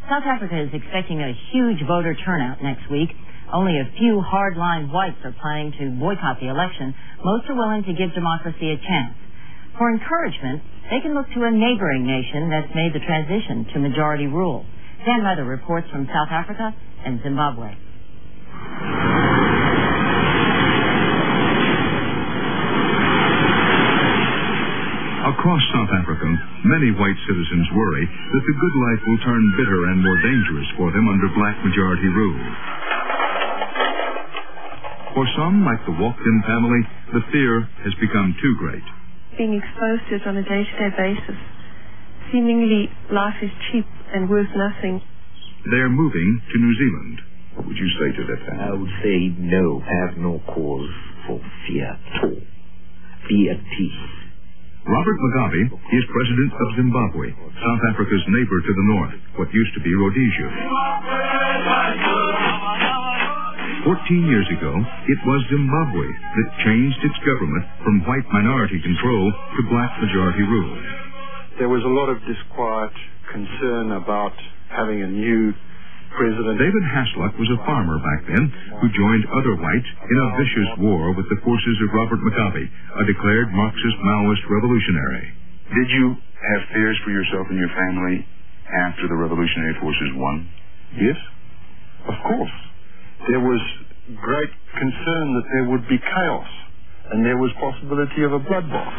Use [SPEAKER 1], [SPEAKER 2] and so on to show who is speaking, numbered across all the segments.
[SPEAKER 1] South Africa is expecting a huge voter turnout next week. Only a few hardline whites are planning to boycott the election. Most are willing to give democracy a chance. For encouragement, they can look to a neighboring nation that's made the transition to majority rule. Dan Leather reports from South Africa and Zimbabwe.
[SPEAKER 2] Across South Africa, many white citizens worry that the good life will turn bitter and more dangerous for them under black majority rule. For some, like the Walkden family, the fear has become too great.
[SPEAKER 3] Being exposed to it on a day-to-day basis. Seemingly, life is cheap and worth nothing.
[SPEAKER 2] They're moving to New Zealand. What would you say to that family?
[SPEAKER 4] I would say no. I have no cause for fear at all. Be at peace.
[SPEAKER 2] Robert Mugabe is president of Zimbabwe, South Africa's neighbor to the north, what used to be Rhodesia. 14 years ago, it was Zimbabwe that changed its government from white minority control to black majority rule.
[SPEAKER 5] There was a lot of disquiet, concern about having a new president.
[SPEAKER 2] David Hasluck was a farmer back then who joined other whites in a vicious war with the forces of Robert Mugabe, a declared Marxist-Maoist revolutionary.
[SPEAKER 6] Did you have fears for yourself and your family after the revolutionary forces won?
[SPEAKER 5] Yes, of course. There was great concern that there would be chaos and there was possibility of a bloodbath.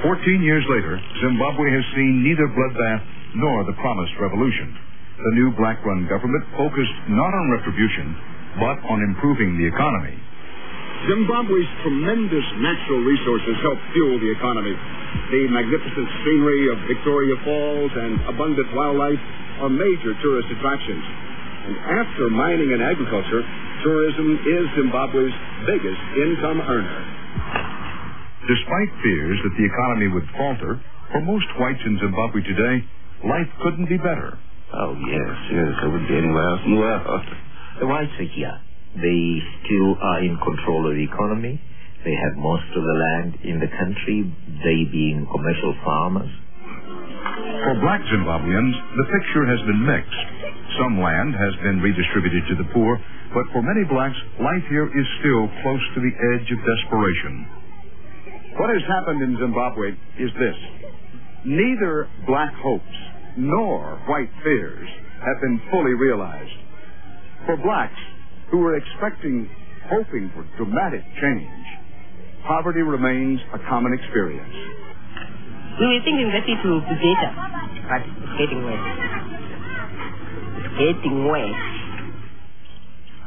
[SPEAKER 2] 14 years later, Zimbabwe has seen neither bloodbath nor the promised revolution. The new black-run government focused not on retribution, but on improving the economy.
[SPEAKER 7] Zimbabwe's tremendous natural resources help fuel the economy. The magnificent scenery of Victoria Falls and abundant wildlife are major tourist attractions. And after mining and agriculture, tourism is Zimbabwe's biggest income earner.
[SPEAKER 2] Despite fears that the economy would falter, for most whites in Zimbabwe today, life couldn't be better.
[SPEAKER 4] Oh, yes, it wouldn't be anywhere else in the world. The whites are here. They still are in control of the economy. They have most of the land in the country, they being commercial farmers.
[SPEAKER 2] For black Zimbabweans, the picture has been mixed. Some land has been redistributed to the poor, but for many blacks, life here is still close to the edge of desperation.
[SPEAKER 7] What has happened in Zimbabwe is this. Neither black hopes nor white fears have been fully realized. For blacks who were hoping for dramatic change, poverty remains a common experience.
[SPEAKER 1] We were thinking that it will be better, but it's getting worse. It's getting worse.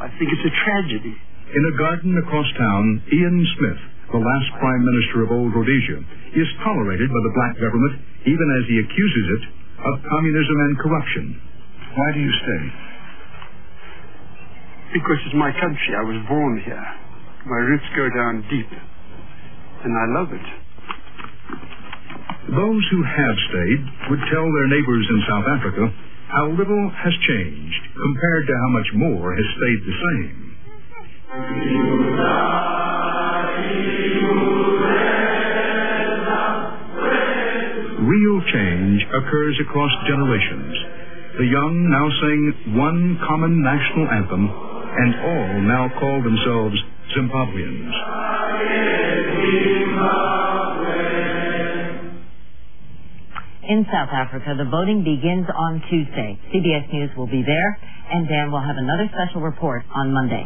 [SPEAKER 5] I think it's a tragedy.
[SPEAKER 2] In a garden across town, Ian Smith, the last Prime Minister of old Rhodesia, is tolerated by the black government even as he accuses it of communism and corruption.
[SPEAKER 5] Why do you stay? Because it's my country. I was born here. My roots go down deep, and I love it.
[SPEAKER 2] Those who have stayed would tell their neighbors in South Africa how little has changed compared to how much more has stayed the same. Real change occurs across generations. The young now sing one common national anthem, and all now call themselves Zimbabweans.
[SPEAKER 1] In South Africa, the voting begins on Tuesday. CBS News will be there, and Dan will have another special report on Monday.